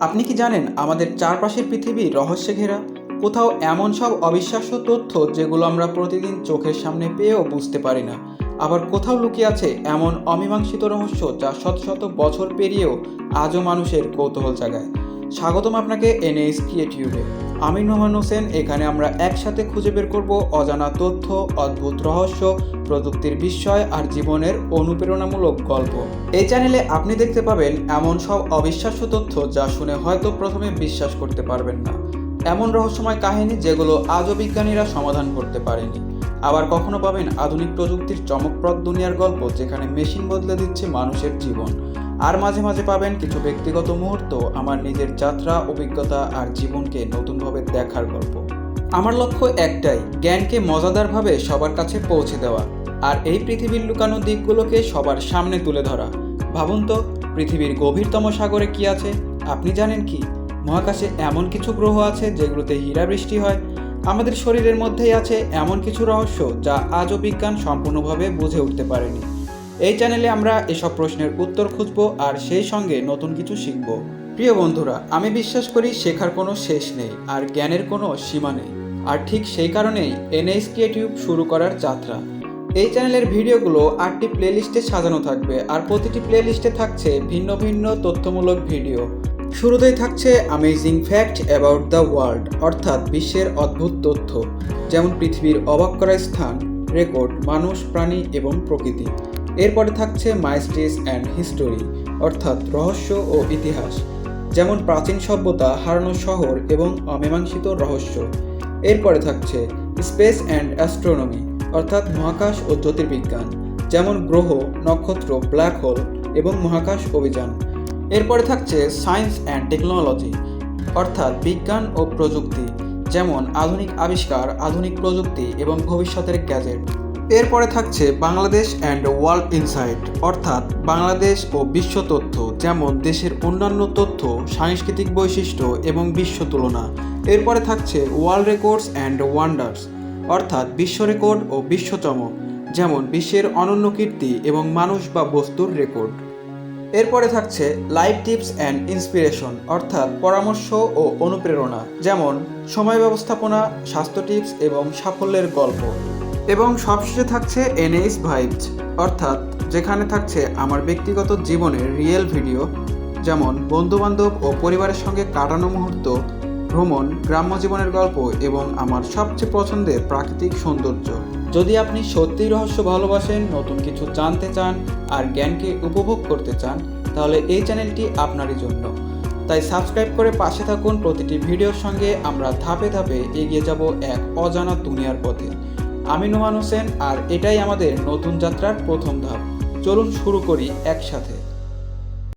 আপনি কি জানেন আমাদের চারপাশের পৃথিবী রহস্যে ঘেরা? কোথাও এমন সব অবিশ্বাস্য তথ্য যেগুলো আমরা প্রতিদিন চোখের সামনে পেয়েও বুঝতে পারি না। আবার কোথাও লুকিয়ে আছে এমন অমীমাংসিত রহস্য যা শত শত বছর পেরিয়েও আজও মানুষের কৌতূহল জাগায়। স্বাগতম আপনাকে এনএস ক্রিয়েটিভে। আমি নোমান হোসেন। এখানে আমরা একসাথে খুঁজে বের করব অজানা তথ্য, অদ্ভুত রহস্য, প্রযুক্তির বিস্ময় আর জীবনের অনুপ্রেরণামূলক গল্প। এই চ্যানেলে আপনি দেখতে পাবেন এমন সব অবিশ্বাস্য তথ্য যা শুনে হয়তো প্রথমে বিশ্বাস করতে পারবেন না, এমন রহস্যময় কাহিনী যেগুলো আজও বিজ্ঞানীরা সমাধান করতে পারেনি। আবার কখনো পাবেন আধুনিক প্রযুক্তির চমকপ্রদ দুনিয়ার গল্প যেখানে মেশিন বদলে দিচ্ছে মানুষের জীবন। আর মাঝে মাঝে পাবেন কিছু ব্যক্তিগত মুহূর্ত, আমার নিজের যাত্রা, অভিজ্ঞতা আর জীবনকে নতুনভাবে দেখার গল্প। আমার লক্ষ্য একটাই, জ্ঞানকে মজাদারভাবে সবার কাছে পৌঁছে দেওয়া আর এই পৃথিবীর লুকানো দিকগুলোকে সবার সামনে তুলে ধরা। ভাবুন তো, পৃথিবীর গভীরতম সাগরে কি আছে? আপনি জানেন কি মহাকাশে এমন কিছু গ্রহ আছে যেগুলোতে হীরা বৃষ্টি হয়? আমাদের শরীরের মধ্যেই আছে এমন কিছু রহস্য যা আজও বিজ্ঞান সম্পূর্ণভাবে বুঝে উঠতে পারেনি। এই চ্যানেলে আমরা এসব প্রশ্নের উত্তর খুঁজব আর সেই সঙ্গে নতুন কিছু শিখব। প্রিয় বন্ধুরা, আমি বিশ্বাস করি শেখার কোনো শেষ নেই আর জ্ঞানের কোনো সীমা নেই। আর ঠিক সেই কারণেই এনএস ক্রিয়েটিভ শুরু করার যাত্রা। এই চ্যানেলের ভিডিওগুলো 8টি প্লেলিস্টে সাজানো থাকবে আর প্রতিটি প্লেলিস্টে থাকছে ভিন্ন ভিন্ন তথ্যমূলক ভিডিও। শুরুতেই থাকছে amazing fact about the world, অর্থাৎ বিশ্বের অদ্ভুত তথ্য, যেমন পৃথিবীর অবাক করা স্থান, রেকর্ড, মানুষ, প্রাণী এবং প্রকৃতি। এরপরে থাকছে মাইস্ট্রিজ অ্যান্ড হিস্টোরি, অর্থাৎ রহস্য ও ইতিহাস, যেমন প্রাচীন সভ্যতা, হারানো শহর এবং অমীমাংসিত রহস্য। এরপরে থাকছে স্পেস অ্যান্ড অ্যাস্ট্রোনমি, অর্থাৎ মহাকাশ ও জ্যোতির্বিজ্ঞান, যেমন গ্রহ, নক্ষত্র, ব্ল্যাক হোল এবং মহাকাশ অভিযান। এরপরে থাকছে সায়েন্স অ্যান্ড টেকনোলজি, অর্থাৎ বিজ্ঞান ও প্রযুক্তি, যেমন আধুনিক আবিষ্কার, আধুনিক প্রযুক্তি এবং ভবিষ্যতের গ্যাজেট। এরপরে থাকছে বাংলাদেশ অ্যান্ড ওয়ার্ল্ড ইনসাইট, অর্থাৎ বাংলাদেশ ও বিশ্ব তথ্য, যেমন দেশের অন্যান্য তথ্য, সাংস্কৃতিক বৈশিষ্ট্য এবং বিশ্ব তুলনা। এরপরে থাকছে ওয়ার্ল্ড রেকর্ডস অ্যান্ড ওয়ান্ডার্স, অর্থাৎ বিশ্ব রেকর্ড ও বিশ্ব চমক, যেমন বিশ্বের অনন্য কীর্তি এবং মানুষ বা বস্তুর রেকর্ড। এরপরে থাকছে লাইফ টিপস অ্যান্ড ইন্সপিরেশন, অর্থাৎ পরামর্শ ও অনুপ্রেরণা, যেমন সময় ব্যবস্থাপনা, স্বাস্থ্য টিপস এবং সাফল্যের গল্প। এবং সবশেষে থাকছে এনএস ভাইবস, অর্থাৎ যেখানে থাকছে আমার ব্যক্তিগত জীবনের রিয়েল ভিডিও, যেমন বন্ধুবান্ধব ও পরিবারের সঙ্গে কাটানো মুহূর্ত, ভ্রমণ, গ্রাম্য জীবনের গল্প এবং আমার সবচেয়ে পছন্দের প্রাকৃতিক সৌন্দর্য। যদি আপনি সত্যিই রহস্য ভালোবাসেন, নতুন কিছু জানতে চান আর জ্ঞানকে উপভোগ করতে চান, তাহলে এই চ্যানেলটি আপনারই জন্য। তাই সাবস্ক্রাইব করে পাশে থাকুন। প্রতিটি ভিডিওর সঙ্গে আমরা ধাপে ধাপে এগিয়ে যাব এক অজানা দুনিয়ার পথে। আমি নোমান হোসেন আর এটাই আমাদের নতুন যাত্রার প্রথম ধাপ। চলুন শুরু করি একসাথে।